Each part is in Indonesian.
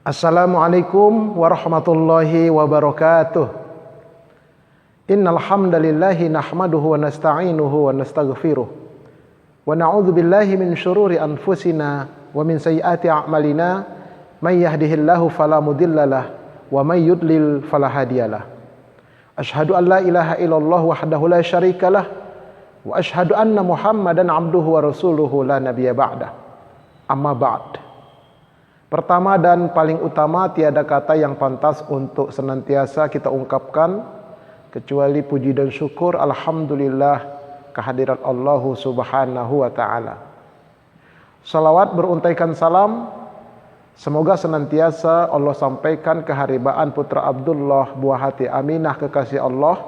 Assalamualaikum warahmatullahi wabarakatuh. Innal hamdalillahi nahmaduhu wa nasta'inuhu wa nastaghfiruh. Wa na'udzu billahi min syururi anfusina wa min sayyiati a'malina. May yahdihillahu fala mudhillalah wa may yudlil fala hadiyalah. Asyhadu an la ilaha illallah wahdahu la syarikalah wa asyhadu anna Muhammadan 'abduhu wa rasuluhu la nabiyya ba'dah. Amma ba'd. Pertama dan paling utama, tiada kata yang pantas untuk senantiasa kita ungkapkan kecuali puji dan syukur alhamdulillah kehadirat Allah Subhanahu wa taala. Salawat beruntaikan salam semoga senantiasa Allah sampaikan keharibaan putra Abdullah, buah hati Aminah kekasih Allah,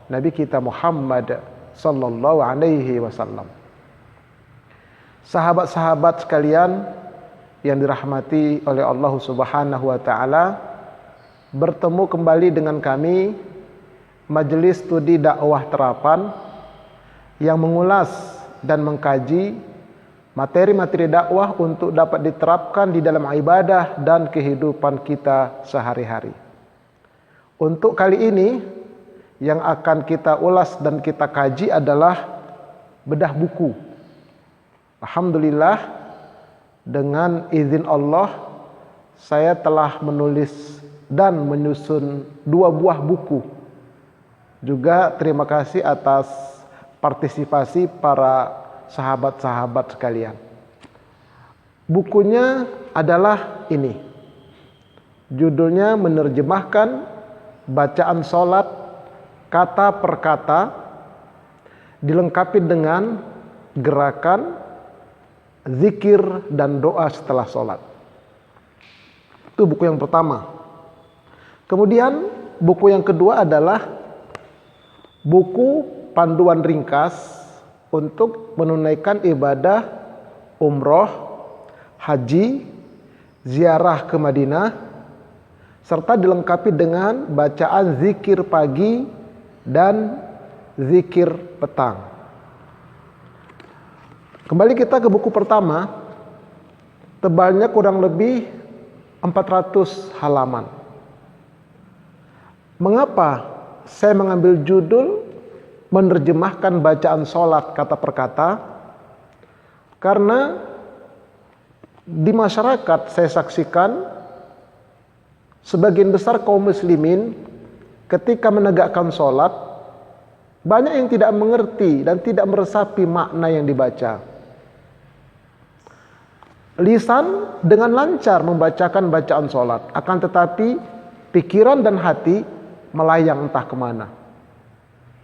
Nabi kita Muhammad sallallahu alaihi wasallam. Sahabat-sahabat sekalian yang dirahmati oleh Allah Subhanahu wa taala, bertemu kembali dengan kami Majelis Studi Dakwah Terapan yang mengulas dan mengkaji materi-materi dakwah untuk dapat diterapkan di dalam ibadah dan kehidupan kita sehari-hari. Untuk kali ini yang akan kita ulas dan kita kaji adalah bedah buku. Alhamdulillah, dengan izin Allah, saya telah menulis dan menyusun 2 buah buku. Juga terima kasih atas partisipasi para sahabat-sahabat sekalian. Bukunya adalah ini. Judulnya menerjemahkan bacaan sholat kata per kata, dilengkapi dengan gerakan, zikir dan doa setelah sholat. Itu buku yang pertama. Kemudian buku yang kedua adalah buku panduan ringkas untuk menunaikan ibadah umroh, haji, ziarah ke Madinah, serta dilengkapi dengan bacaan zikir pagi dan zikir petang. Kembali kita ke buku pertama, tebalnya kurang lebih 400 halaman. Mengapa saya mengambil judul menerjemahkan bacaan sholat kata per kata? Karena di masyarakat saya saksikan sebagian besar kaum muslimin ketika menegakkan sholat banyak yang tidak mengerti dan tidak meresapi makna yang dibaca. Lisan dengan lancar membacakan bacaan sholat, akan tetapi pikiran dan hati melayang entah kemana.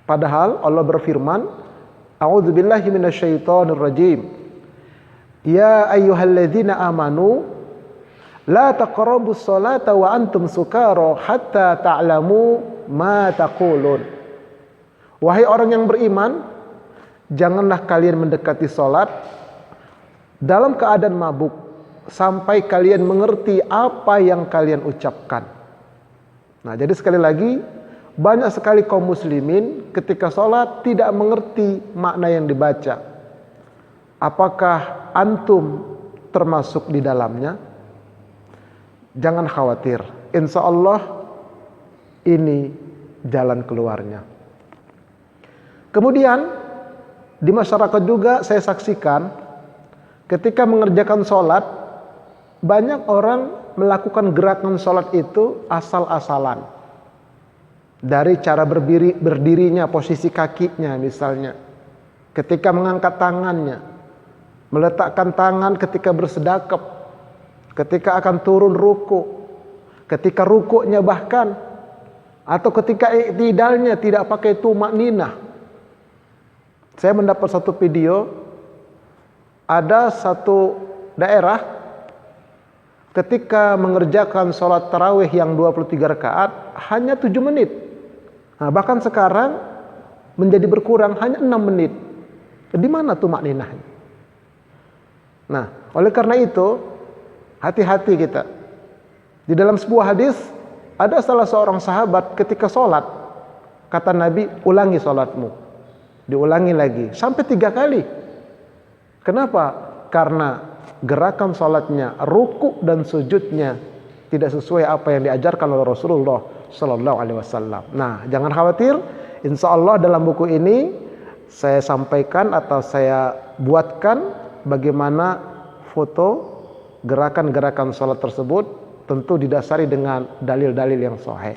Padahal Allah berfirman, A'udzubillahi minasyaitonirrajim. Ya ayyuhalladzina amanu la taqrabus sholata wa antum sukara hatta ta'lamu ma taqulun. Wahai orang yang beriman, janganlah kalian mendekati sholat dalam keadaan mabuk sampai kalian mengerti apa yang kalian ucapkan. Nah, jadi sekali lagi, banyak sekali kaum muslimin ketika sholat tidak mengerti makna yang dibaca. Apakah antum termasuk di dalamnya? Jangan khawatir, insya Allah ini jalan keluarnya. Kemudian di masyarakat juga saya saksikan ketika mengerjakan sholat, banyak orang melakukan gerakan sholat itu asal-asalan. Dari cara berdirinya, posisi kakinya misalnya. Ketika mengangkat tangannya, meletakkan tangan ketika bersedekap, ketika akan turun ruku, ketika rukuknya bahkan, atau ketika i'tidalnya tidak pakai tumakninah. Saya mendapat satu video, ada satu daerah ketika mengerjakan sholat tarawih yang 23 rakaat hanya 7 menit. Nah, bahkan sekarang menjadi berkurang hanya 6 menit. Di mana tuh makninahnya? Nah, oleh karena itu hati-hati kita. Di dalam sebuah hadis ada salah seorang sahabat ketika sholat, kata Nabi, ulangi sholatmu. Diulangi lagi sampai 3 kali. Kenapa? Karena gerakan sholatnya, ruku dan sujudnya tidak sesuai apa yang diajarkan oleh Rasulullah Sallallahu Alaihi Wasallam. Nah, jangan khawatir, insya Allah dalam buku ini saya sampaikan atau saya buatkan bagaimana foto gerakan-gerakan sholat tersebut, tentu didasari dengan dalil-dalil yang sahih.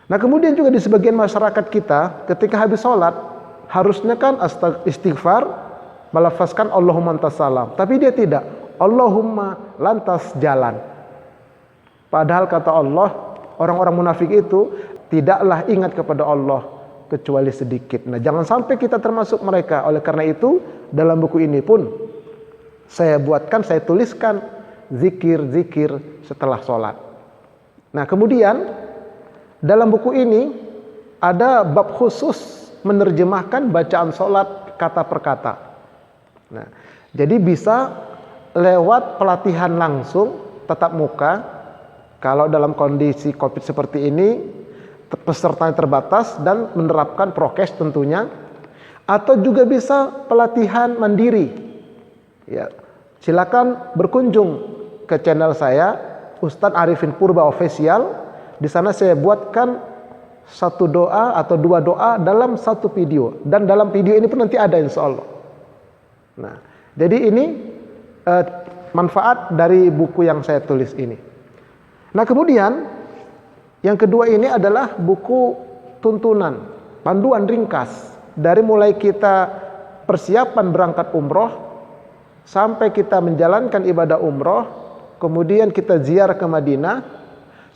Nah, kemudian juga di sebagian masyarakat kita ketika habis sholat harusnya kan istighfar, melafazkan Allahumma antas salam, tapi dia tidak, Allahumma lantas jalan. Padahal kata Allah, orang-orang munafik itu tidaklah ingat kepada Allah kecuali sedikit. Nah, jangan sampai kita termasuk mereka. Oleh karena itu, dalam buku ini pun saya buatkan, saya tuliskan zikir-zikir setelah sholat. Nah, kemudian dalam buku ini ada bab khusus menerjemahkan bacaan sholat kata per kata. Nah, jadi bisa lewat pelatihan langsung tatap muka. Kalau dalam kondisi COVID seperti ini, pesertanya terbatas dan menerapkan prokes tentunya, atau juga bisa pelatihan mandiri. Ya, silakan berkunjung ke channel saya, Ustadz Arifin Purba Official. Di sana saya buatkan satu doa atau dua doa dalam satu video, dan dalam video ini pun nanti ada insya Allah. Nah, jadi ini manfaat dari buku yang saya tulis ini. Nah, kemudian yang kedua ini adalah buku tuntunan, panduan ringkas dari mulai kita persiapan berangkat umroh sampai kita menjalankan ibadah umroh, kemudian kita ziarah ke Madinah,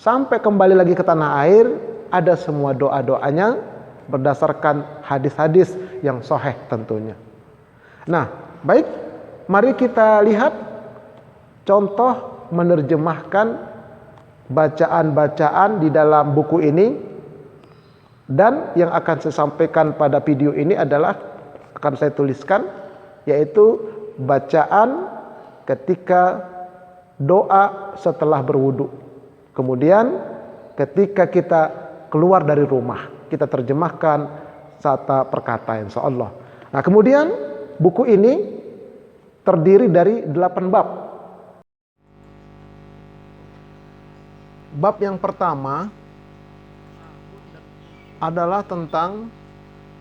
sampai kembali lagi ke tanah air, ada semua doa-doanya berdasarkan hadis-hadis yang sahih tentunya. Nah, baik, mari kita lihat contoh menerjemahkan bacaan-bacaan di dalam buku ini, dan yang akan saya sampaikan pada video ini adalah akan saya tuliskan, yaitu bacaan ketika doa setelah berwudu, kemudian ketika kita keluar dari rumah kita terjemahkan kata per kata insya Allah. Nah, kemudian buku ini terdiri dari 8 bab. Bab yang pertama adalah tentang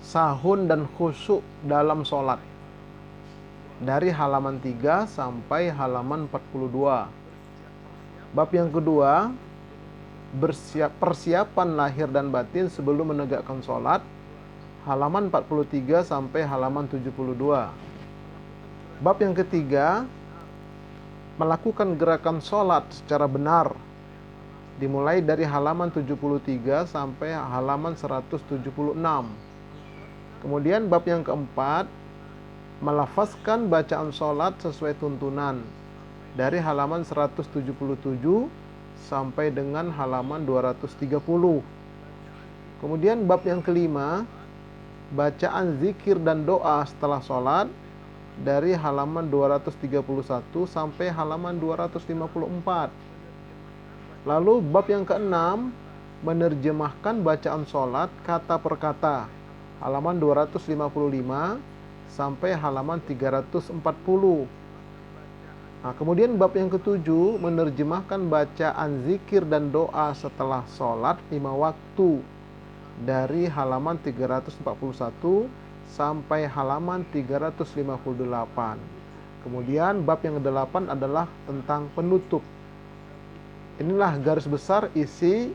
sahun dan khusyuk dalam sholat, dari halaman 3 sampai halaman 42. Bab yang kedua, persiapan lahir dan batin sebelum menegakkan sholat, halaman 43 sampai halaman 72. Bab yang ketiga, melakukan gerakan sholat secara benar, dimulai dari halaman 73 sampai halaman 176. Kemudian bab yang keempat, melafazkan bacaan sholat sesuai tuntunan, dari halaman 177 sampai dengan halaman 230. Kemudian bab yang kelima, bacaan zikir dan doa setelah sholat, dari halaman 231 sampai halaman 254. Lalu bab yang keenam, menerjemahkan bacaan sholat kata per kata, halaman 255 sampai halaman 340. Nah, kemudian bab yang ketujuh, menerjemahkan bacaan zikir dan doa setelah sholat 5 waktu, dari halaman 341 sampai halaman 358. Kemudian bab yang ke-8 adalah tentang penutup. Inilah garis besar isi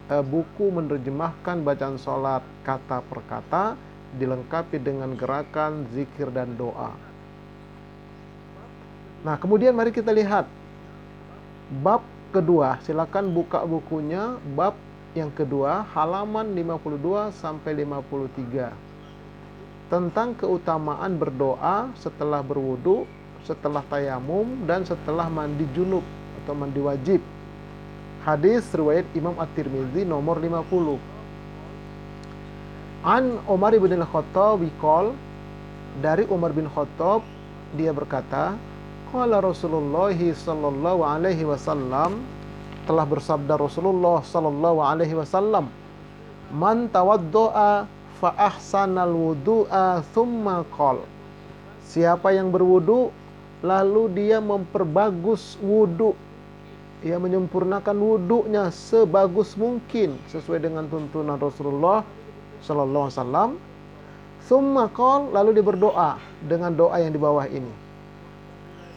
buku menerjemahkan bacaan sholat kata per kata, dilengkapi dengan gerakan zikir dan doa. Nah, kemudian mari kita lihat bab kedua. Silakan buka bukunya, bab yang kedua, halaman 52 sampai 53. Tentang keutamaan berdoa setelah berwudu, setelah tayamum, dan setelah mandi junub atau mandi wajib. Hadis riwayat Imam At-Tirmidzi nomor 50. An Umar bin Al-Khattab qol, dari Umar bin Khattab dia berkata, qala Rasulullah sallallahu alaihi wasallam, telah bersabda Rasulullah sallallahu alaihi wasallam, man tawaddoa fa ahsanal wudu'a thumma qol, siapa yang berwudu lalu dia memperbagus wudu, ia menyempurnakan wuduknya sebagus mungkin sesuai dengan tuntunan Rasulullah sallallahu alaihi wasallam. Tsumma qala, lalu dia berdoa dengan doa yang di bawah ini.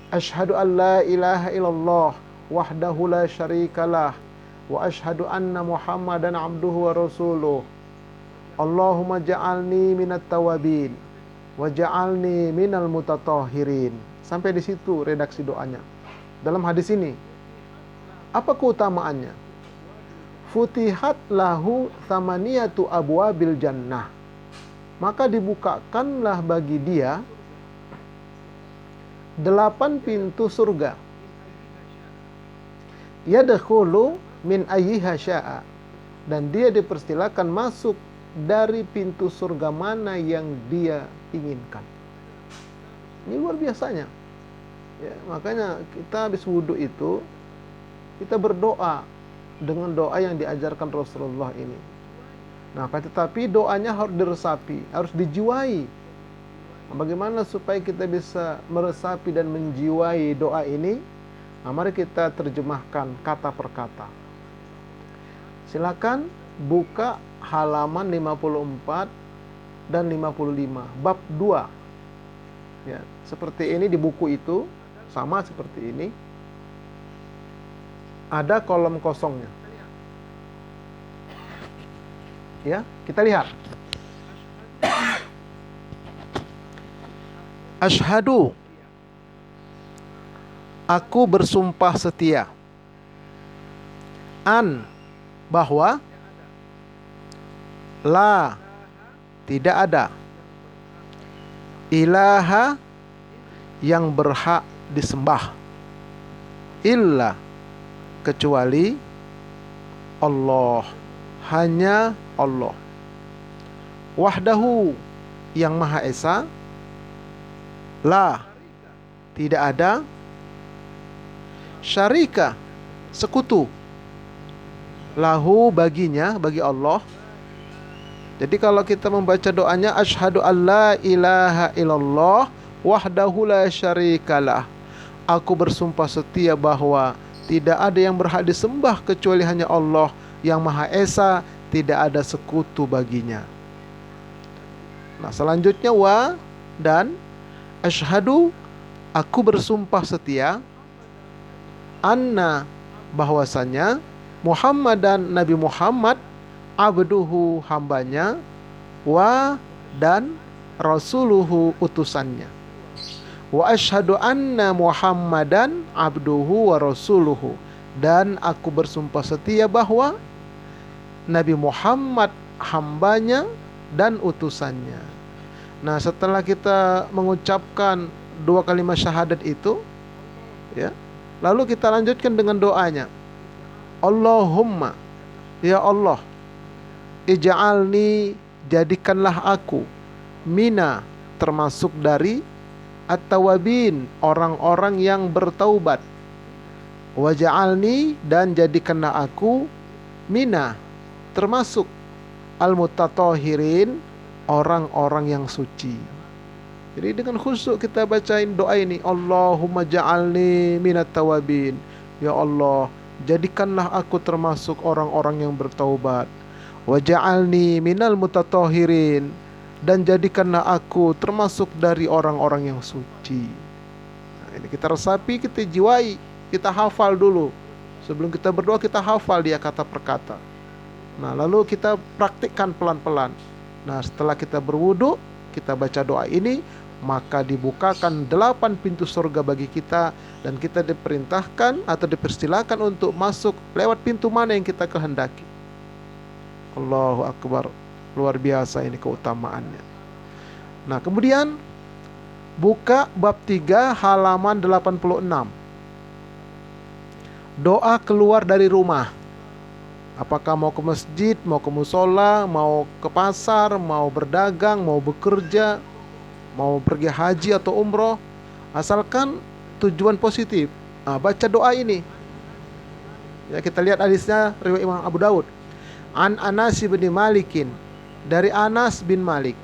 Asyhadu an la ilaha illallah wahdahu la syarikalah wa asyhadu anna Muhammadan abduhu wa rasuluh. Allahumma ja'alni minat tawabin wa ja'alni minal mutatahhirin. Sampai di situ redaksi doanya. Dalam hadis ini, apa keutamaannya? Futihat lahu thamaniyatu abwabil jannah. Maka dibukakanlah bagi dia 8 pintu surga. Yadkhulu min ayyiha syaa. Dan dia dipersilakan masuk dari pintu surga mana yang dia inginkan. Ini luar biasanya. Ya, makanya kita habis wudhu itu, kita berdoa dengan doa yang diajarkan Rasulullah ini. Nah, tetapi doanya harus diresapi, harus dijiwai. Nah, bagaimana supaya kita bisa meresapi dan menjiwai doa ini? Nah, mari kita terjemahkan kata per kata. Silakan buka halaman 54 dan 55, bab 2. Ya, seperti ini di buku itu, sama seperti ini. Ada kolom kosongnya. Ya, kita lihat. Asyhadu, aku bersumpah setia. An, bahwa. La, tidak ada. Ilaha, yang berhak disembah. Illa, kecuali Allah, hanya Allah. Wahdahu, yang Maha Esa. La, tidak ada. Syarika, sekutu. Lahu, baginya, bagi Allah. Jadi kalau kita membaca doanya, asyhadu alla ilaha illallah wahdahu la syarikalah. Aku bersumpah setia bahwa tidak ada yang berhak disembah kecuali hanya Allah yang Maha Esa, tidak ada sekutu baginya. Nah, selanjutnya wa dan asyhadu, aku bersumpah setia, anna, bahwasanya Muhammadan, Nabi Muhammad, abduhu, hambanya, wa, dan rasuluhu, utusannya. Wa asyhadu anna Muhammadan abduhu wa rasuluhu, dan aku bersumpah setia bahwa Nabi Muhammad hambanya dan utusannya. Nah, setelah kita mengucapkan 2 kalimat syahadat itu, ya, lalu kita lanjutkan dengan doanya. Allahumma, ya Allah, ij'alni, jadikanlah aku, mina, termasuk dari at-tawabin, orang-orang yang bertaubat. Waj'alni, dan jadikanlah aku, mina, termasuk al-mutatahhirin, orang-orang yang suci. Jadi dengan khusyuk kita bacain doa ini. Allahumma ja'alni minat tawabin. Ya Allah, jadikanlah aku termasuk orang-orang yang bertaubat. Waj'alni minal mutatahhirin, dan jadikanlah aku termasuk dari orang-orang yang suci. Nah, ini kita resapi, kita jiwai, kita hafal dulu. Sebelum kita berdoa, kita hafal dia kata per kata. Nah, lalu kita praktikkan pelan-pelan. Nah, setelah kita berwudu, kita baca doa ini, maka dibukakan 8 pintu surga bagi kita, dan kita diperintahkan atau dipersilakan untuk masuk lewat pintu mana yang kita kehendaki. Allahu Akbar, luar biasa ini keutamaannya. Nah, kemudian buka bab 3 halaman 86. Doa keluar dari rumah. Apakah mau ke masjid, mau ke musola, mau ke pasar, mau berdagang, mau bekerja, mau pergi haji atau umroh, asalkan tujuan positif. Nah, baca doa ini. Ya, kita lihat hadisnya riwayat Imam Abu Daud. An Anas bin Malikin, dari Anas bin Malik,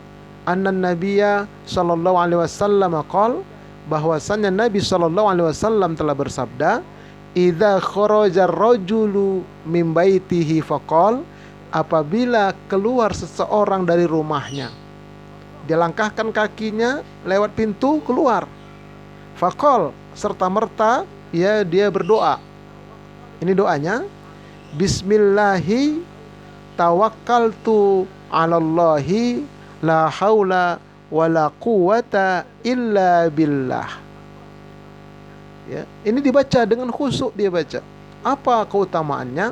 annan Nabiyya sallallahu alaihi wasallam qol, bahwasannya Nabi sallallahu alaihi wasallam telah bersabda, idza kharaja ar-rajulu min baitihi faqal, apabila keluar seseorang dari rumahnya, dia langkahkan kakinya lewat pintu keluar, faqal, serta merta ya dia berdoa. Ini doanya, bismillahi tawakkaltu 'alallahi la haula wala quwata illa billah. Ya, ini dibaca dengan khusyuk, dia baca. Apa keutamaannya?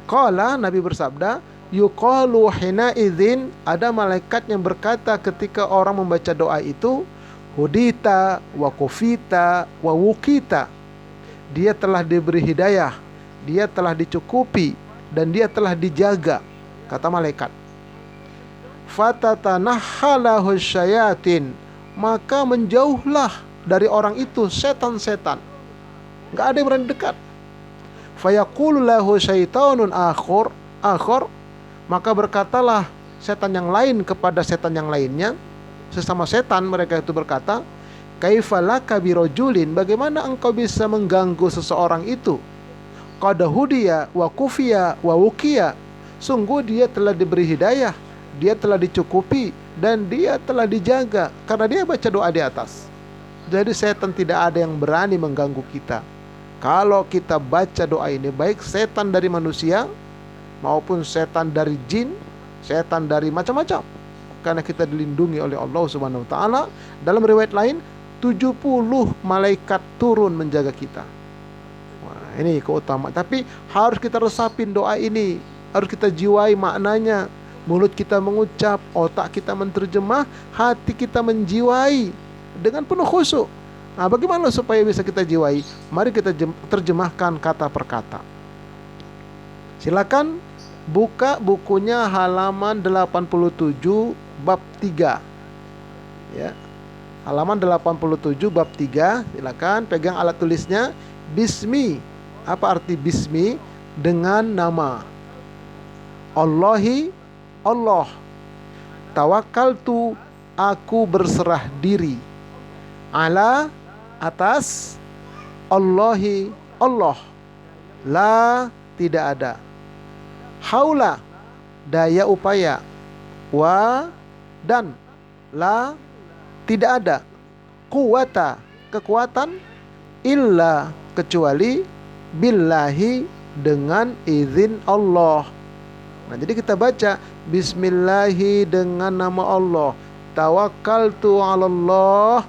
Qala, Nabi bersabda, yuqalu hina idzin, ada malaikat yang berkata ketika orang membaca doa itu, hudita wa kufita wa wukita. Dia telah diberi hidayah, dia telah dicukupi, dan dia telah dijaga, kata malaikat. Fatatanahhalahu syayatin, maka menjauhlah dari orang itu setan-setan, nggak ada yang berani dekat. Fayaqulu lahu syaitanun akhar, maka berkatalah setan yang lain kepada setan yang lainnya, sesama setan mereka itu berkata, kaifalaka birojulin, bagaimana engkau bisa mengganggu seseorang itu, qad hudiya wa kufiya wa wukiya, sungguh dia telah diberi hidayah, dia telah dicukupi, dan dia telah dijaga, karena dia baca doa di atas. Jadi setan tidak ada yang berani mengganggu kita kalau kita baca doa ini, baik setan dari manusia maupun setan dari jin, setan dari macam-macam, karena kita dilindungi oleh Allah Subhanahu wa taala. Dalam riwayat lain 70 malaikat turun menjaga kita. Wah, ini keutamaan. Tapi harus kita resapin doa ini, harus kita jiwai maknanya. Mulut kita mengucap, otak kita menerjemah, hati kita menjiwai dengan penuh khusyuk. Nah, bagaimana supaya bisa kita jiwai? Mari kita terjemahkan kata per kata. Silakan buka bukunya halaman 87 bab 3. Ya. Halaman 87 bab 3, silakan pegang alat tulisnya. Bismi. Apa arti bismi? Dengan nama. Allahi, Allah. Tawakkaltu, aku berserah diri. Ala, atas. Allahi, Allah. La, tidak ada. Haula, daya upaya. Wa, dan. La, tidak ada. Quwata, kekuatan. Illa, kecuali. Billahi, dengan izin Allah. Nah, jadi kita baca bismillahi, dengan nama Allah. Tawakkaltu 'alallah,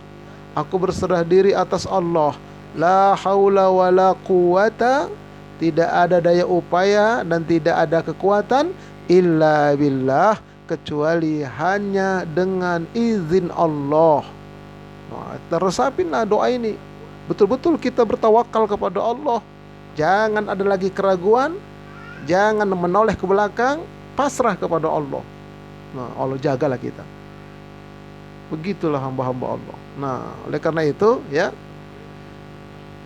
aku berserah diri atas Allah. La haula wala quwata, tidak ada daya upaya dan tidak ada kekuatan, illa billah, kecuali hanya dengan izin Allah. Nah, teresapinlah doa ini. Betul-betul kita bertawakal kepada Allah. Jangan ada lagi keraguan, jangan menoleh ke belakang, pasrah kepada Allah. Nah, Allah jagalah kita. Begitulah hamba-hamba Allah. Nah, oleh karena itu ya,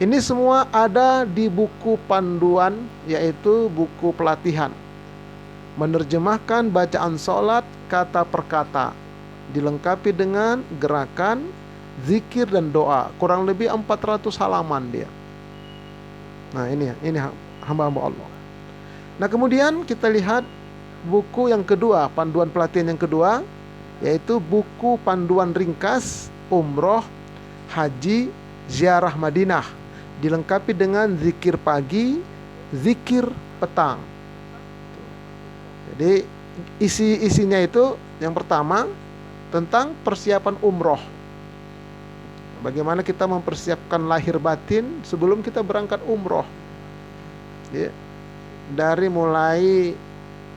ini semua ada di buku panduan, yaitu buku pelatihan menerjemahkan bacaan sholat kata per kata, dilengkapi dengan gerakan, zikir dan doa. Kurang lebih 400 halaman dia. Nah, ini hamba-hamba Allah. Nah, kemudian kita lihat buku yang kedua, panduan pelatihan yang kedua, yaitu buku panduan ringkas umroh, haji, ziarah Madinah, dilengkapi dengan zikir pagi, zikir petang. Jadi isinya itu yang pertama tentang persiapan umroh. Bagaimana kita mempersiapkan lahir batin sebelum kita berangkat umroh. Ya. Dari mulai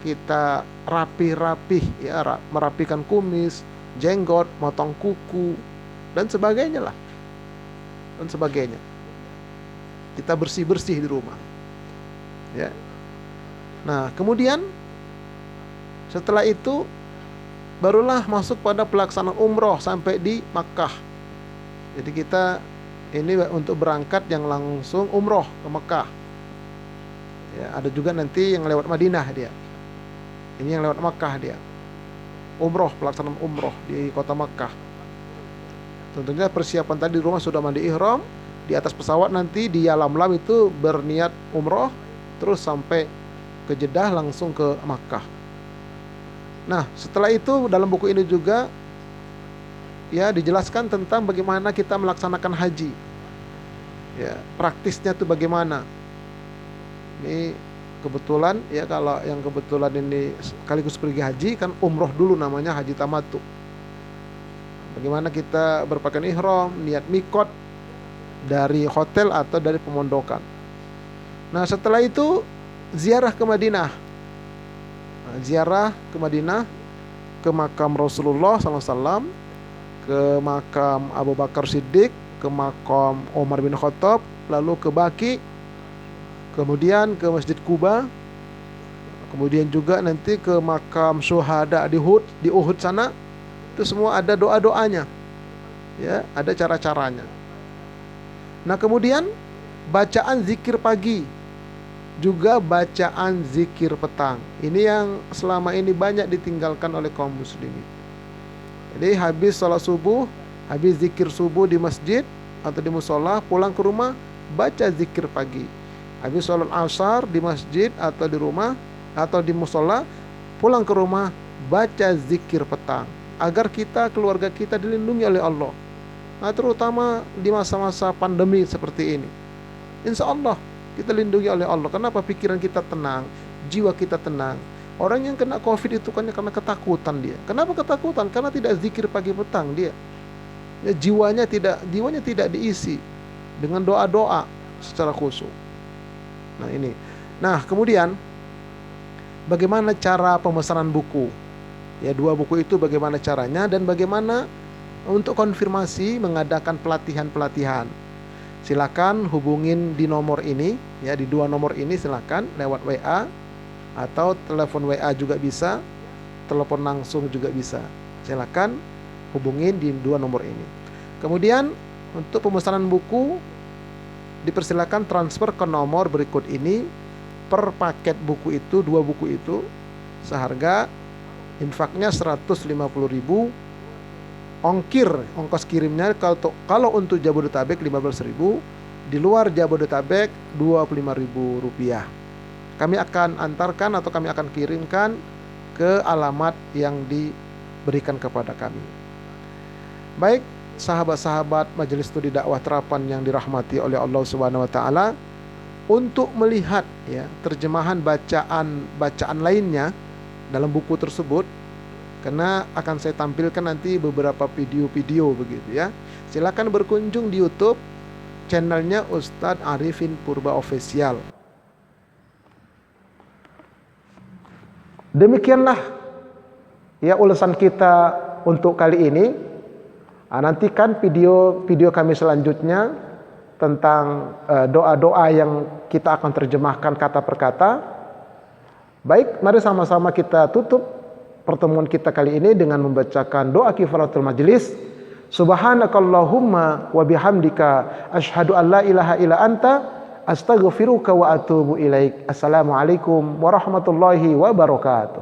kita rapi-rapih, ya, merapikan kumis, jenggot, motong kuku, dan sebagainya lah. Dan sebagainya. Kita bersih-bersih di rumah. Ya. Nah, kemudian setelah itu barulah masuk pada pelaksanaan umroh sampai di Makkah. Jadi kita ini untuk berangkat yang langsung umroh ke Makkah. Ya, ada juga nanti yang lewat Madinah dia. Ini yang lewat Makkah dia. Umroh, pelaksanaan umroh di kota Makkah. Tentunya persiapan tadi di rumah sudah mandi ihram, di atas pesawat nanti di Yalamlam itu berniat umroh terus sampai ke Jeddah langsung ke Makkah. Nah, setelah itu dalam buku ini juga ya dijelaskan tentang bagaimana kita melaksanakan haji. Ya, praktisnya itu bagaimana. Ini kebetulan ya, kalau yang kebetulan ini sekaligus pergi haji kan umroh dulu, namanya haji tamattu. Bagaimana kita berpakaian ihram, niat mikot dari hotel atau dari pemondokan. Nah, setelah itu ziarah ke Madinah. Nah, ziarah ke Madinah, ke makam Rasulullah SAW, ke makam Abu Bakar Siddiq, ke makam Umar bin Khattab, lalu ke Baqi, kemudian ke Masjid Quba, kemudian juga nanti ke makam syuhada di Uhud sana. Itu semua ada doa-doanya, ya, ada cara-caranya. Nah, kemudian bacaan zikir pagi, juga bacaan zikir petang. Ini yang selama ini banyak ditinggalkan oleh kaum muslimin. Jadi habis sholat subuh, habis zikir subuh di masjid atau di musola, pulang ke rumah baca zikir pagi. Habis sholat asar di masjid atau di rumah atau di musola, pulang ke rumah baca zikir petang, agar kita, keluarga kita dilindungi oleh Allah. Nah, terutama di masa-masa pandemi seperti ini, insya Allah kita lindungi oleh Allah. Kenapa? Pikiran kita tenang, jiwa kita tenang. Orang yang kena COVID itu kan karena ketakutan dia. Kenapa ketakutan? Karena tidak zikir pagi petang dia. Ya, jiwanya tidak diisi dengan doa-doa secara khusyuk. Nah, ini. Nah, kemudian bagaimana cara pemesanan buku? Ya, 2 buku itu bagaimana caranya dan bagaimana untuk konfirmasi mengadakan pelatihan-pelatihan. Silakan hubungin di nomor ini, ya, di 2 nomor ini silakan lewat WA atau telepon WA juga bisa, telepon langsung juga bisa. Silakan hubungin di 2 nomor ini. Kemudian untuk pemesanan buku dipersilakan transfer ke nomor berikut ini. Per paket buku itu, 2 buku itu seharga infaknya 150.000. Ongkos kirimnya kalau untuk Jabodetabek 15.000, di luar Jabodetabek 25.000 rupiah. Kami akan antarkan atau kami akan kirimkan ke alamat yang diberikan kepada kami. Baik, sahabat-sahabat Majelis Studi Dakwah Terapan yang dirahmati oleh Allah Subhanahu wa taala, untuk melihat ya terjemahan bacaan lainnya dalam buku tersebut, karena akan saya tampilkan nanti beberapa video-video begitu ya. Silakan berkunjung di YouTube channelnya Ustadz Arifin Purba Official. Demikianlah ya ulasan kita untuk kali ini. Nantikan video kami selanjutnya tentang doa-doa yang kita akan terjemahkan kata per kata. Baik, mari sama-sama kita tutup pertemuan kita kali ini dengan membacakan doa kifaratul majlis. Subhanakallahumma wa bihamdika asyhadu an la ilaha illa anta astaghfiruka wa atubu ilaik. Assalamualaikum warahmatullahi wabarakatuh.